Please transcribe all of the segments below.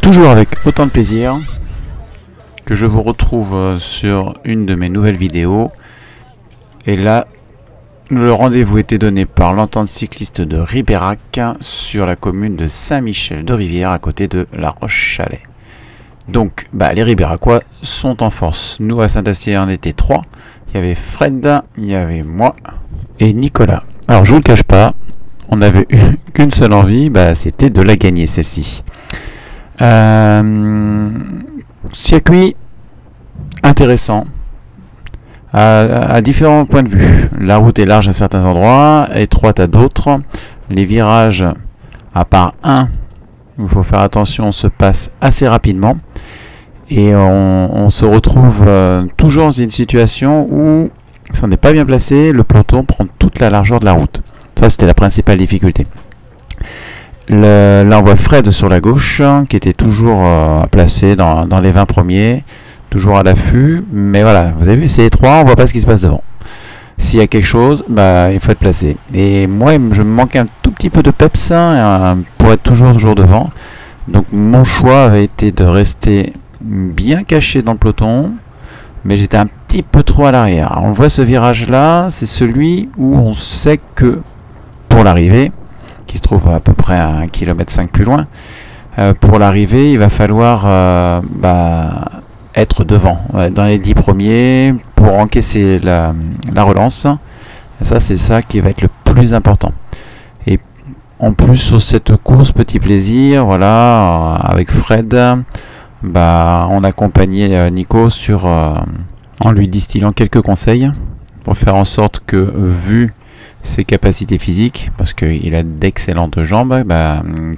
Toujours avec autant de plaisir que je vous retrouve sur une de mes nouvelles vidéos. Et là, le rendez-vous était donné par l'entente cycliste de Ribérac sur la commune de Saint-Michel-de-Rivière à côté de La Roche-Chalais. Donc, les Ribéracois sont en force. Nous, à Saint-Astier, on était 3. Il y avait Fred, il y avait moi et Nicolas. Alors, je vous le cache pas, on n'avait eu qu'une seule envie, c'était de la gagner, celle-ci. Circuit intéressant à différents points de vue. La route est large à certains endroits, étroite à d'autres. Les virages, à part un, il faut faire attention, se passent assez rapidement. Et on se retrouve toujours dans une situation où, si on n'est pas bien placé, le peloton prend toute la largeur de la route. Ça, c'était la principale difficulté. Là, on voit Fred sur la gauche, qui était toujours placé dans les 20 premiers, toujours à l'affût. Mais voilà, vous avez vu, c'est étroit, on ne voit pas ce qui se passe devant. S'il y a quelque chose, il faut être placé. Et moi, je me manquais un tout petit peu de peps pour être toujours devant. Donc, mon choix avait été de rester bien caché dans le peloton, mais j'étais un petit peu trop à l'arrière. On voit ce virage-là, c'est celui où on sait que pour l'arrivée, qui se trouve à peu près à 1,5 km plus loin, pour l'arrivée, il va falloir être devant, dans les 10 premiers, pour encaisser la relance. Et ça, c'est ça qui va être le plus important. Et en plus, sur cette course, petit plaisir, voilà, avec Fred, on accompagnait Nico en lui distillant quelques conseils pour faire en sorte que, vu ses capacités physiques, parce qu'il a d'excellentes jambes,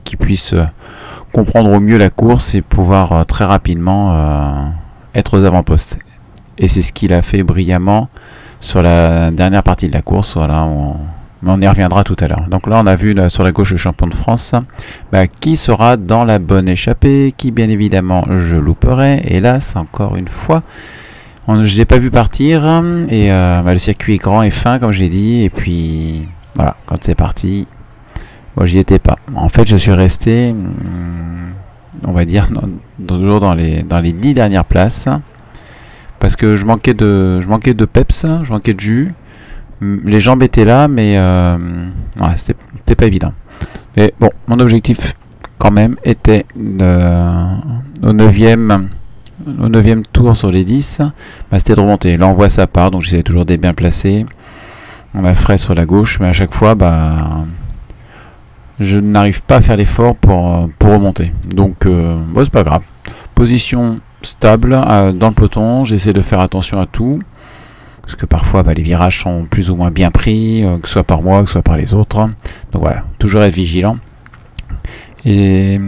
qu'il puisse comprendre au mieux la course et pouvoir très rapidement être aux avant-postes. Et c'est ce qu'il a fait brillamment sur la dernière partie de la course, voilà, mais on y reviendra tout à l'heure. Donc là, on a vu sur la gauche le champion de France, qui sera dans la bonne échappée, qui bien évidemment je louperai. Et là, c'est encore une fois, je ne l'ai pas vu partir. Et le circuit est grand et fin, comme je l'ai dit. Et puis, voilà, quand c'est parti, moi, j'y étais pas. En fait, je suis resté, on va dire, toujours dans les 10 dernières places. Parce que je manquais de peps, je manquais de jus. Les jambes étaient là, mais c'était pas évident. Mais bon, mon objectif, quand même, était au 9e tour sur les 10, c'était de remonter. Là, on voit sa part, donc j'essaie toujours d'être bien placé. On a Fred sur la gauche, mais à chaque fois, je n'arrive pas à faire l'effort pour remonter. Donc, c'est pas grave. Position stable dans le peloton, j'essaie de faire attention à tout. Parce que parfois, les virages sont plus ou moins bien pris, que ce soit par moi, que ce soit par les autres. Donc voilà, toujours être vigilant. Et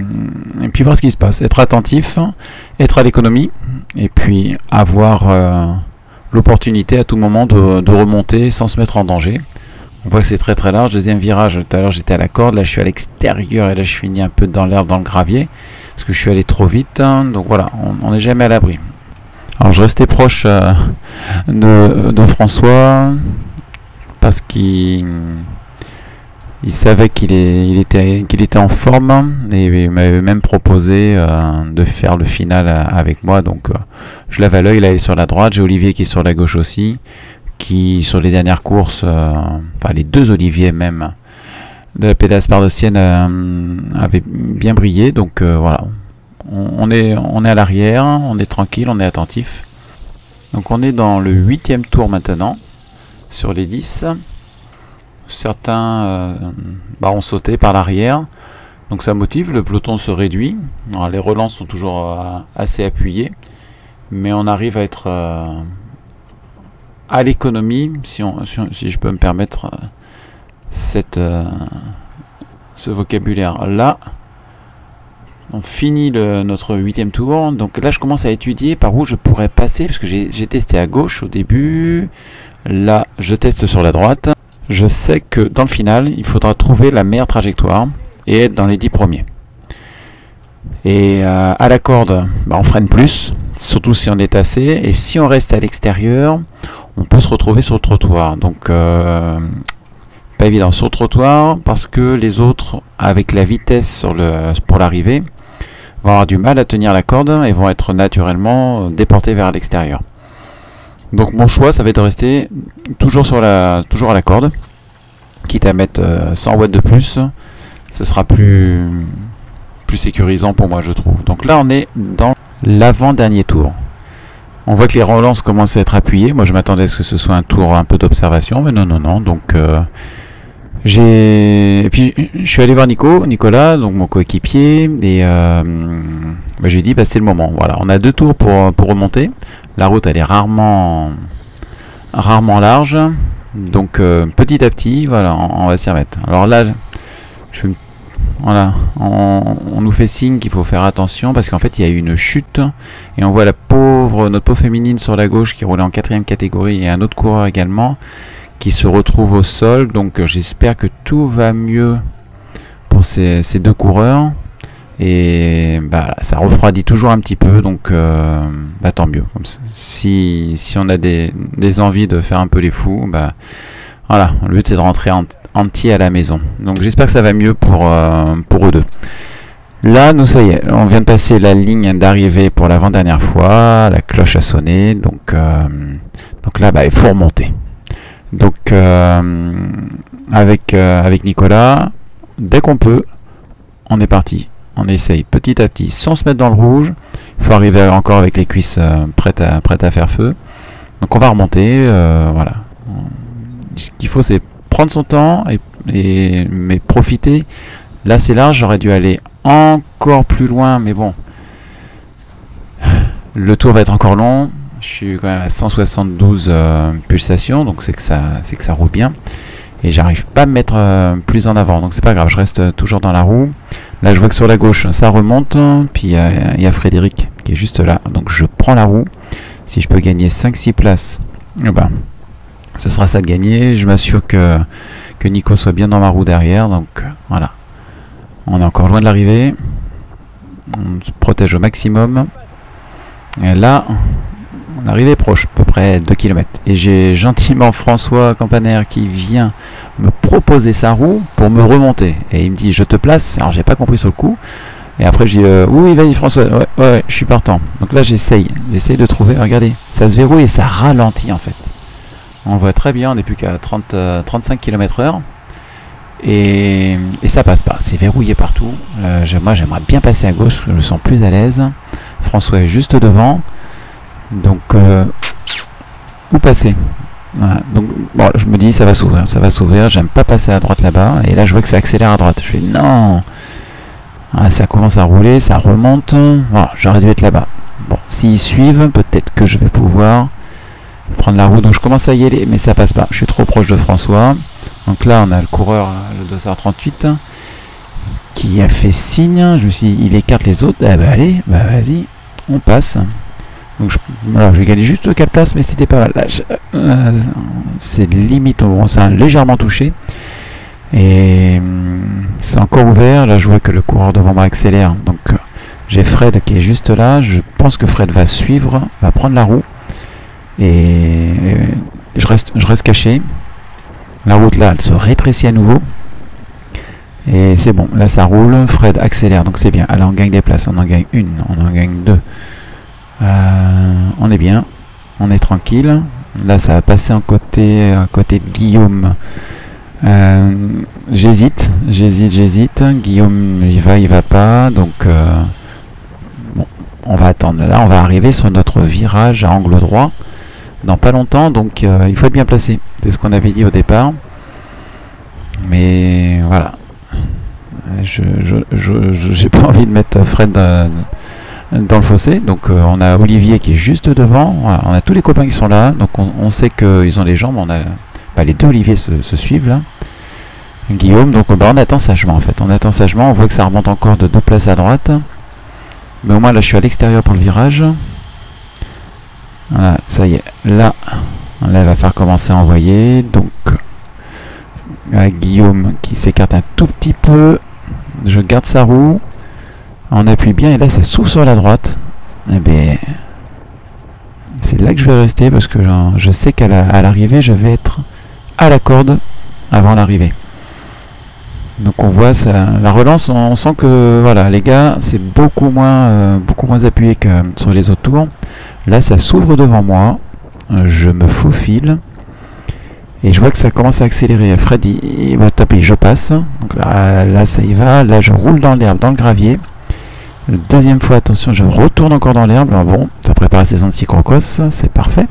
puis voir ce qui se passe. Être attentif, être à l'économie, et puis avoir l'opportunité à tout moment de remonter sans se mettre en danger. On voit que c'est très très large. Deuxième virage, tout à l'heure j'étais à la corde, là je suis à l'extérieur et là je finis un peu dans l'herbe, dans le gravier, parce que je suis allé trop vite. Donc voilà, on n'est jamais à l'abri. Alors je restais proche de François parce qu'il savait qu'il était en forme et il m'avait même proposé de faire le final avec moi. Donc je l'avais à l'œil, là il est sur la droite, j'ai Olivier qui est sur la gauche aussi, qui sur les dernières courses, les deux Olivier même de la pédale spartocienne avaient bien brillé. Donc voilà. On est à l'arrière, on est tranquille, on est attentif. Donc on est dans le 8e tour maintenant, sur les 10. Certains ont sauté par l'arrière, donc ça motive, le peloton se réduit. Alors, les relances sont toujours assez appuyées, mais on arrive à être à l'économie, si je peux me permettre ce vocabulaire-là. On finit notre 8e tour, donc là je commence à étudier par où je pourrais passer, parce que j'ai testé à gauche au début, là je teste sur la droite. Je sais que dans le final, il faudra trouver la meilleure trajectoire et être dans les 10 premiers. Et à la corde, on freine plus, surtout si on est tassé, et si on reste à l'extérieur, on peut se retrouver sur le trottoir. Donc pas évident sur le trottoir, parce que les autres, avec la vitesse pour l'arrivée, vont avoir du mal à tenir la corde et vont être naturellement déportés vers l'extérieur. Donc mon choix, ça va être de rester toujours à la corde, quitte à mettre 100 watts de plus, ce sera plus sécurisant pour moi, je trouve. Donc là, on est dans l'avant-dernier tour. On voit que les relances commencent à être appuyées. Moi, je m'attendais à ce que ce soit un tour un peu d'observation, mais non, non, non. Donc, et puis, je suis allé voir Nicolas, donc mon coéquipier, et j'ai dit, bah, c'est le moment. Voilà, on a 2 tours pour remonter. La route, elle est rarement large. Donc, petit à petit, voilà, on va s'y remettre. Alors là, voilà, on nous fait signe qu'il faut faire attention parce qu'en fait il y a eu une chute et on voit notre pauvre féminine sur la gauche qui roulait en 4e catégorie et un autre coureur également qui se retrouve au sol. Donc j'espère que tout va mieux pour ces 2 coureurs et bah, ça refroidit toujours un petit peu, donc bah, tant mieux. Comme ça, si on a des envies de faire un peu les fous, bah, voilà, le but c'est de rentrer entier à la maison. Donc j'espère que ça va mieux pour eux deux. Là, nous, ça y est, on vient de passer la ligne d'arrivée pour l'avant-dernière fois. La cloche a sonné. Donc là, bah, il faut remonter. Donc avec Nicolas, dès qu'on peut, on est parti. On essaye petit à petit, sans se mettre dans le rouge. Il faut arriver encore avec les cuisses prêtes à faire feu. Donc on va remonter. Voilà. Ce qu'il faut, c'est prendre son temps mais profiter. Là c'est large, j'aurais dû aller encore plus loin, mais bon, le tour va être encore long. Je suis quand même à 172 pulsations, donc c'est que ça roule bien et j'arrive pas à me mettre plus en avant, donc c'est pas grave, je reste toujours dans la roue. Là je vois que sur la gauche ça remonte, puis il y a Frédéric qui est juste là, donc je prends la roue. Si je peux gagner 5-6 places, ben, ce sera ça de gagner. Je m'assure que Nico soit bien dans ma roue derrière. Donc voilà. On est encore loin de l'arrivée. On se protège au maximum. Et là, l'arrivée est proche, à peu près 2 km. Et j'ai gentiment François Campaner qui vient me proposer sa roue pour me remonter. Et il me dit, je te place. Alors j'ai pas compris sur le coup. Et après je dis, oui, vas-y François, ouais, je suis partant. Donc là j'essaye de trouver. Regardez, ça se verrouille et ça ralentit en fait. On voit très bien, on n'est plus qu'à 35 km/h et ça passe pas, c'est verrouillé partout. Moi j'aimerais bien passer à gauche, je me sens plus à l'aise. François est juste devant, donc où passer? Voilà. Donc bon, je me dis ça va s'ouvrir, j'aime pas passer à droite là-bas, et là je vois que ça accélère à droite, je fais non, voilà, ça commence à rouler, ça remonte, voilà, j'aurais dû être là-bas. Bon, s'ils suivent, peut-être que je vais pouvoir prendre la roue, donc je commence à y aller, mais ça passe pas, je suis trop proche de François. Donc là on a le coureur, le dossard 38 qui a fait signe, je me suis dit, il écarte les autres, bah allez, bah vas-y, on passe. Donc voilà, j'ai gagné juste 4 places, mais c'était pas mal. C'est limite, on s'est légèrement touché et c'est encore ouvert. Là je vois que le coureur devant moi accélère, donc j'ai Fred qui est juste là. Je pense que Fred va suivre, va prendre la roue. Et je reste caché. La route là elle se rétrécit à nouveau et c'est bon, là ça roule. Fred accélère, donc c'est bien. Alors on gagne des places, on en gagne une, on en gagne 2, on est bien, on est tranquille. Là ça va passer à côté de Guillaume. J'hésite. Guillaume il va pas, donc bon, on va attendre. Là on va arriver sur notre virage à angle droit dans pas longtemps, donc il faut être bien placé. C'est ce qu'on avait dit au départ. Mais voilà. J'ai pas envie de mettre Fred dans le fossé. Donc on a Olivier qui est juste devant. Voilà, on a tous les copains qui sont là. Donc on sait qu'ils ont les jambes. On a, bah, les deux Olivier se suivent là. Guillaume, donc bah, on attend sagement en fait. On attend sagement. On voit que ça remonte encore de 2 places à droite. Mais au moins là je suis à l'extérieur pour le virage. Voilà, ça y est, là il va faire commencer à envoyer. Donc Guillaume qui s'écarte un tout petit peu, je garde sa roue, on appuie bien et là ça s'ouvre sur la droite. Et bien c'est là que je vais rester parce que je sais qu'à l'arrivée je vais être à la corde avant l'arrivée. Donc on voit ça, la relance, on sent que voilà, les gars, c'est beaucoup moins appuyé que sur les autres tours. Là, ça s'ouvre devant moi, je me faufile et je vois que ça commence à accélérer. Fred, il va taper, je passe. Donc là, ça y va. Là, je roule dans l'herbe, dans le gravier. Deuxième fois, attention, je retourne encore dans l'herbe. Bon, ça prépare la saison de cyclocross, c'est parfait.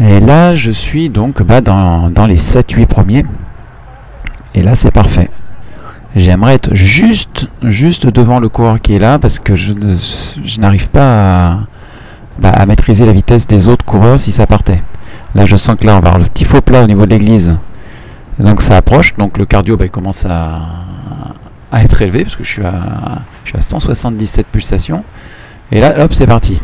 Et là, je suis donc dans les 7-8 premiers. Et là, c'est parfait. J'aimerais être juste devant le coureur qui est là parce que je n'arrive pas à maîtriser la vitesse des autres coureurs si ça partait. Là, je sens que là, on va avoir le petit faux plat au niveau de l'église. Donc, ça approche. Donc, le cardio il commence à être élevé parce que je suis à 177 pulsations. Et là, hop, c'est parti.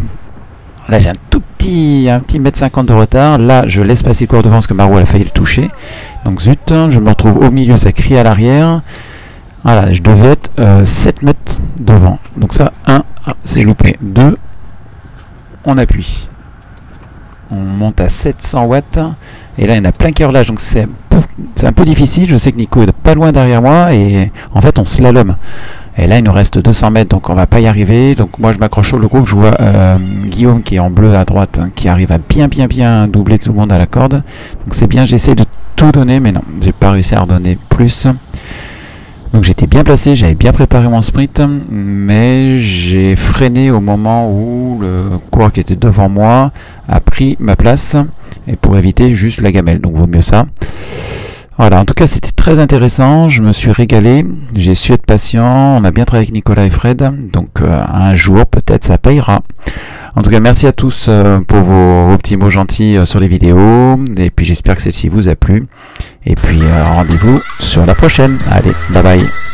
Là, j'ai un petit 1,50 m de retard. Là, je laisse passer le coureur devant parce que Marou elle a failli le toucher. Donc, zut, je me retrouve au milieu, ça crie à l'arrière. Voilà, je devais être 7 mètres devant. Donc ça, 1, c'est loupé. 2, on appuie. On monte à 700 watts. Et là, il y en a plein qui relâchent. Donc c'est un peu difficile. Je sais que Nico est pas loin derrière moi. Et en fait, on slalom. Et là, il nous reste 200 mètres. Donc on va pas y arriver. Donc moi, je m'accroche au groupe. Je vois Guillaume qui est en bleu à droite. Qui arrive à bien doubler tout le monde à la corde. Donc c'est bien. J'essaie de tout donner. Mais non, j'ai pas réussi à redonner plus. Donc j'étais bien placé, j'avais bien préparé mon sprint, mais j'ai freiné au moment où le coureur qui était devant moi a pris ma place, et pour éviter juste la gamelle, donc vaut mieux ça. Voilà, en tout cas c'était très intéressant, je me suis régalé, j'ai su être patient, on a bien travaillé avec Nicolas et Fred, donc un jour peut-être ça payera. En tout cas, merci à tous pour vos petits mots gentils sur les vidéos. Et puis, j'espère que celle-ci vous a plu. Et puis, rendez-vous sur la prochaine. Allez, bye bye.